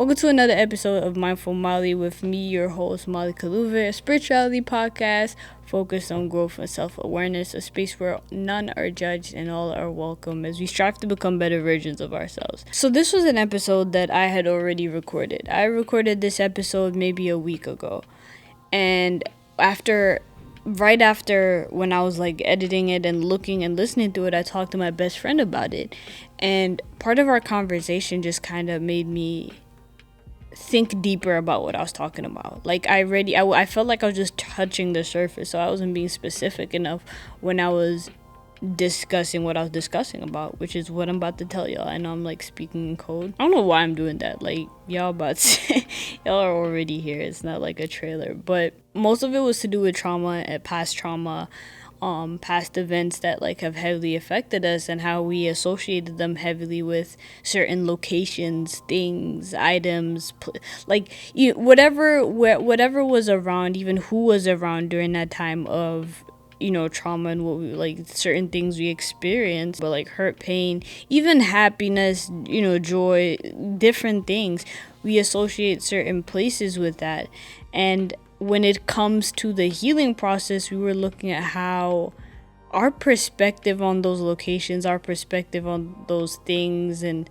Welcome to another episode of Mindful Molly with me, your host, Molly Kaluve, a spirituality podcast focused on growth and self-awareness, a space where none are judged and all are welcome as we strive to become better versions of ourselves. So this was an episode that I had already recorded. I recorded this episode maybe a week ago. And right after when I was like editing it and looking and listening to it, I talked to my best friend about it. And part of our conversation just kind of made me think deeper about what I was talking about. Like I felt like I was just touching the surface, so I wasn't being specific enough when I was discussing what I was discussing about, which is what I'm about to tell y'all. I know I'm like speaking in code. I don't know why I'm doing that. Like y'all y'all are already here. It's not like a trailer, but most of it was to do with trauma and past trauma, past events that like have heavily affected us and how we associated them heavily with certain locations, things, items, whatever was around, even who was around during that time of trauma and what we like, certain things we experienced, but like hurt, pain, even happiness, joy, different things. We associate certain places with that. And when it comes to the healing process, we were looking at how our perspective on those locations, our perspective on those things, and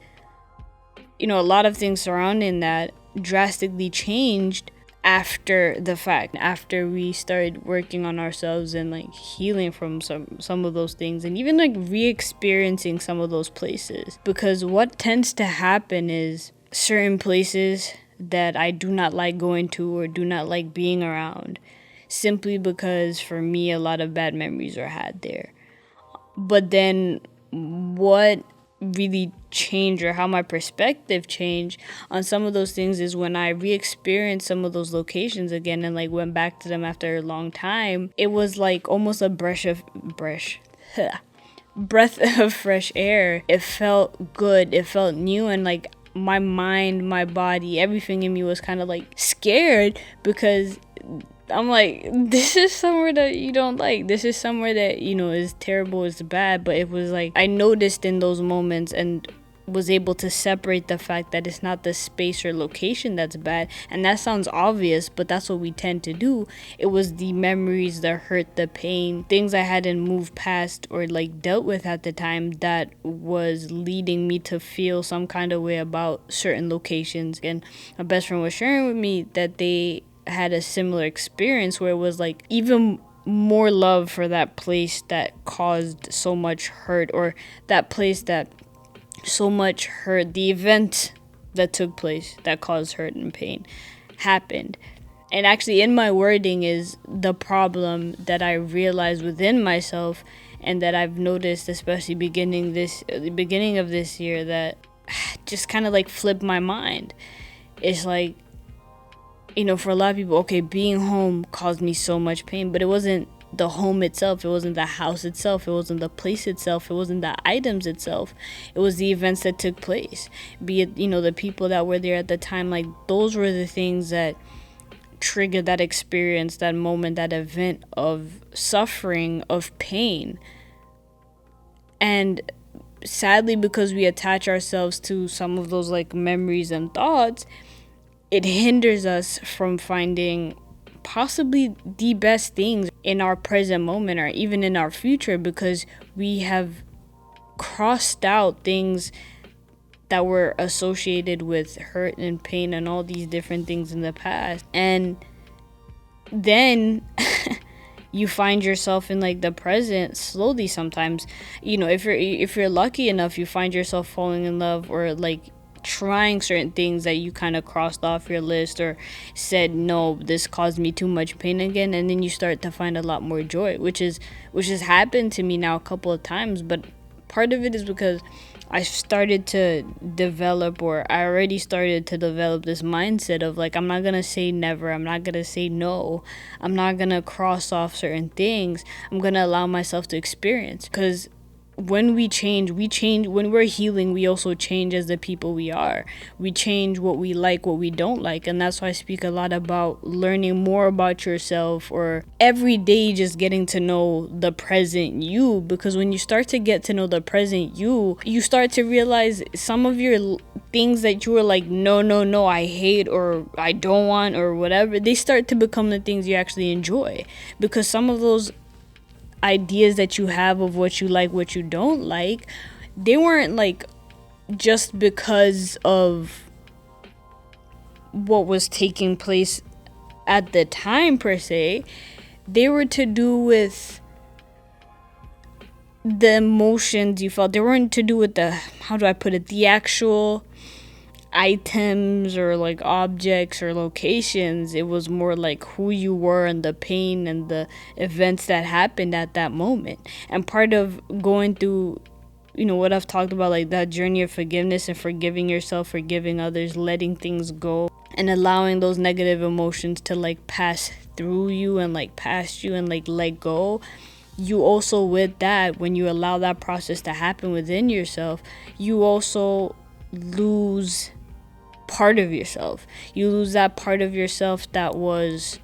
a lot of things surrounding that drastically changed after the fact, after we started working on ourselves and like healing from some of those things, and even like re-experiencing some of those places. Because what tends to happen is certain places that I do not like going to or do not like being around, simply because for me a lot of bad memories are had there. But then what really changed, or how my perspective changed on some of those things, is when I re-experienced some of those locations again and like went back to them after a long time. It was like almost a breath of fresh air. It felt good, it felt new, and like my mind, my body, everything in me was kind of like scared, because I'm like, this is somewhere that you don't like. This is somewhere that, is terrible, is bad. But it was like, I noticed in those moments and was able to separate the fact that it's not the space or location that's bad. And that sounds obvious, but that's what we tend to do. It was the memories, the hurt, the pain, things I hadn't moved past or like dealt with at the time that was leading me to feel some kind of way about certain locations. And my best friend was sharing with me that they had a similar experience where it was like even more love for that place that caused so much hurt, or that place that so much hurt, the event that took place that caused hurt and pain happened. And actually in my wording is the problem that I realized within myself, and that I've noticed especially beginning of this year, that just kind of like flipped my mind. It's like, for a lot of people, okay, being home caused me so much pain, but it wasn't the home itself, it wasn't the house itself, it wasn't the place itself, it wasn't the items itself, it was the events that took place, be it the people that were there at the time. Like those were the things that triggered that experience, that moment, that event of suffering, of pain. And sadly, because we attach ourselves to some of those like memories and thoughts, it hinders us from finding possibly the best things in our present moment or even in our future, because we have crossed out things that were associated with hurt and pain and all these different things in the past. And then you find yourself in like the present slowly sometimes. If you're lucky enough, you find yourself falling in love or like trying certain things that you kind of crossed off your list or said, no, this caused me too much pain again, and then you start to find a lot more joy, which has happened to me now a couple of times. But part of it is because I started to develop, or I already started to develop this mindset of like, I'm not gonna say never, I'm not gonna say no, I'm not gonna cross off certain things, I'm gonna allow myself to experience. Because when we change, when we're healing, we also change as the people we are. We change what we like, what we don't like. And that's why I speak a lot about learning more about yourself, or every day just getting to know the present you. Because when you start to get to know the present you start to realize some of your things that you were like, no, I hate, or I don't want, or whatever, they start to become the things you actually enjoy. Because some of those ideas that you have of what you like, what you don't like, they weren't like just because of what was taking place at the time per se. They were to do with the emotions you felt. They weren't to do with the actual items or like objects or locations. It was more like who you were and the pain and the events that happened at that moment. And part of going through, what I've talked about, like that journey of forgiveness and forgiving yourself, forgiving others, letting things go, and allowing those negative emotions to like pass through you and like past you and like let go. You also, with that, when you allow that process to happen within yourself, you also lose part of yourself. You lose that part of yourself that was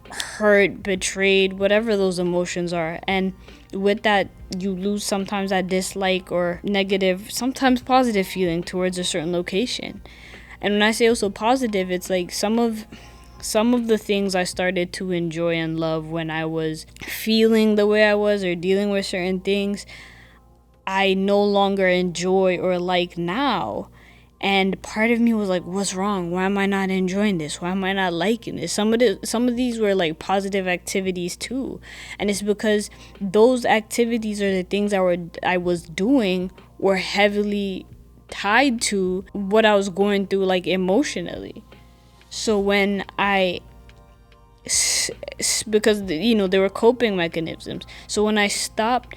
hurt, betrayed, whatever those emotions are. And with that, you lose sometimes that dislike or negative, sometimes positive feeling towards a certain location. And when I say also positive, it's like some of the things I started to enjoy and love when I was feeling the way I was or dealing with certain things, I no longer enjoy or like now. And part of me was like, what's wrong? Why am I not enjoying this? Why am I not liking this? Some of these were like positive activities too. And it's because those activities or the things I was doing were heavily tied to what I was going through, like emotionally. So when because there were coping mechanisms. So when I stopped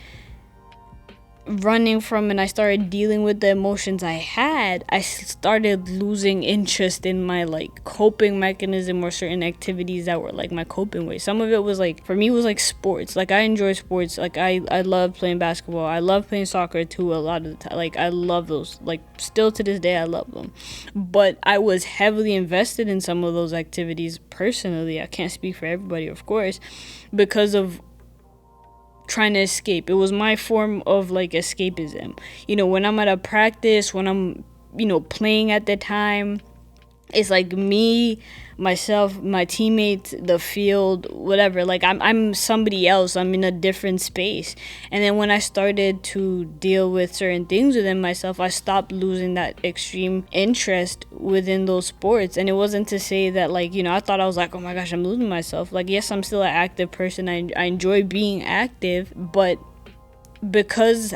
running from and I started dealing with the emotions I had, I started losing interest in my like coping mechanism or certain activities that were like my coping way. Some of it was like, for me, it was like sports. Like I enjoy sports. Like I love playing basketball. I love playing soccer too a lot of the time. Like I love those. Like still to this day I love them. But I was heavily invested in some of those activities personally. I can't speak for everybody, of course, because of trying to escape. It was my form of like escapism. When I'm at a practice, when I'm playing at the time, it's like me, myself, my teammates, the field, whatever. Like I'm somebody else. I'm in a different space. And then when I started to deal with certain things within myself, I stopped losing that extreme interest within those sports. And it wasn't to say that like, I thought I was like, oh my gosh, I'm losing myself. Like, yes, I'm still an active person. I enjoy being active, but because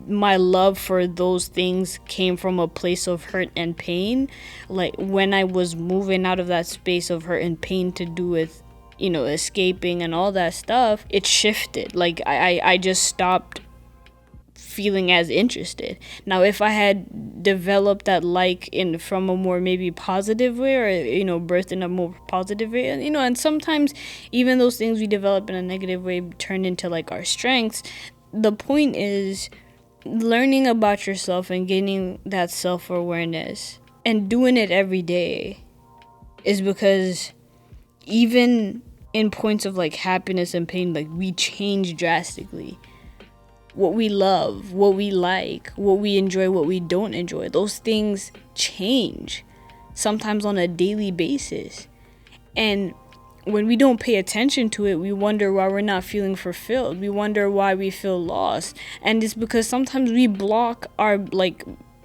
my love for those things came from a place of hurt and pain, like when I was moving out of that space of hurt and pain to do with escaping and all that stuff, it shifted. Like I just stopped feeling as interested. Now if I had developed that like from a more maybe positive way, or birthed in a more positive way, and sometimes even those things we develop in a negative way turn into like our strengths. The point is learning about yourself and gaining that self-awareness and doing it every day, is because even in points of like happiness and pain, like we change drastically. What we love, what we like, what we enjoy, what we don't enjoy, those things change sometimes on a daily basis. And when we don't pay attention to it, we wonder why we're not feeling fulfilled. We wonder why we feel lost. And it's because sometimes we block our like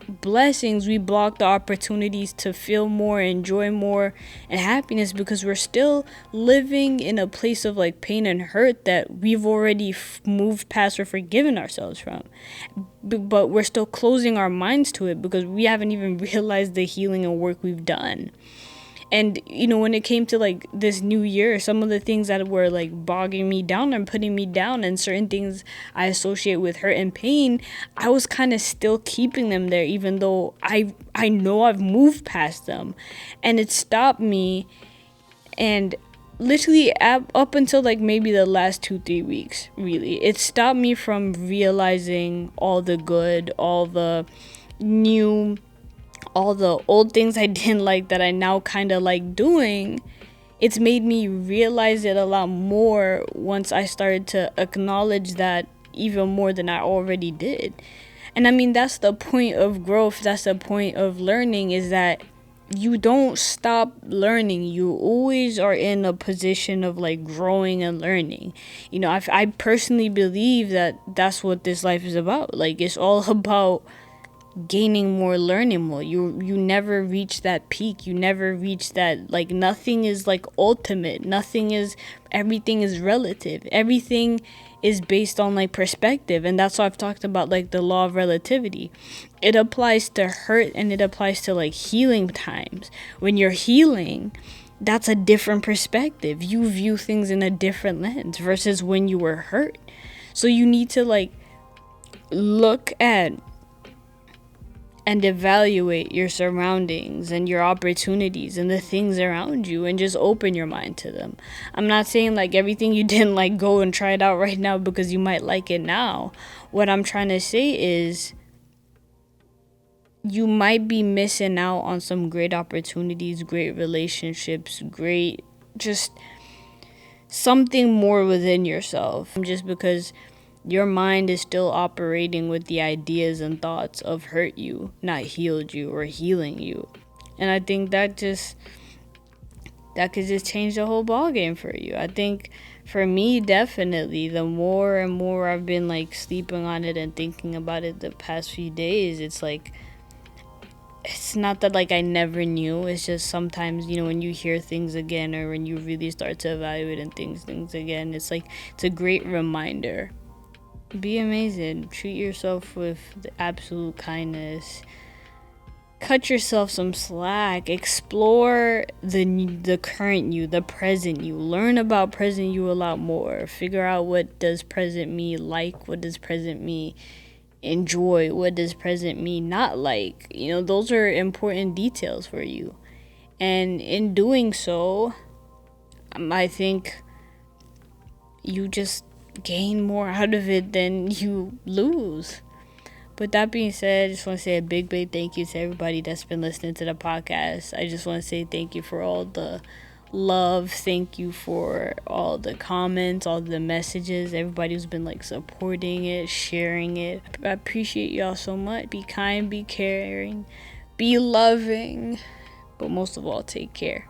blessings, we block the opportunities to feel more, enjoy more, and happiness, because we're still living in a place of like pain and hurt that we've already moved past or forgiven ourselves from. But we're still closing our minds to it because we haven't even realized the healing and work we've done. And, when it came to, like, this new year, some of the things that were, like, bogging me down and putting me down, and certain things I associate with hurt and pain, I was kind of still keeping them there, even though I know I've moved past them. And it stopped me, and literally up until like maybe the last 2-3 weeks, really, it stopped me from realizing all the good, all the new, all the old things I didn't like that I now kind of like doing. It's made me realize it a lot more once I started to acknowledge that even more than I already did. And I mean, that's the point of growth, that's the point of learning, is that you don't stop learning. You always are in a position of like growing and learning. You know, I personally believe that that's what this life is about. Like, it's all about gaining more, learning more. You never reach that peak. You never reach that, like, nothing is like ultimate. Everything is relative. Everything is based on like perspective, and that's why I've talked about like the law of relativity. It applies to hurt and it applies to like healing times. When you're healing, that's a different perspective. You view things in a different lens versus when you were hurt. So you need to like look at and evaluate your surroundings and your opportunities and the things around you, and just open your mind to them. I'm not saying like everything you didn't like, go and try it out right now because you might like it now. What I'm trying to say is you might be missing out on some great opportunities, great relationships, great, just something more within yourself, just because your mind is still operating with the ideas and thoughts of hurt you, not healed you or healing you. And I think that could just change the whole ball game for you. I think for me, definitely, the more and more I've been like sleeping on it and thinking about it the past few days, it's like, it's not that like I never knew. It's just sometimes, you know, when you hear things again, or when you really start to evaluate and things again, it's like, it's a great reminder. Be amazing. Treat yourself with the absolute kindness. Cut yourself some slack. Explore the current you, the present you. Learn about present you a lot more. Figure out, what does present me like? What does present me enjoy? What does present me not like? You know, those are important details for you. And in doing so, I think you just gain more out of it than you lose. But that being said, I just want to say a big thank you to everybody that's been listening to the podcast. I just want to say thank you for all the love. Thank you for all the comments, all the messages, everybody who's been like supporting it, sharing it. I appreciate y'all so much. Be kind, be caring, be loving, but most of all, take care.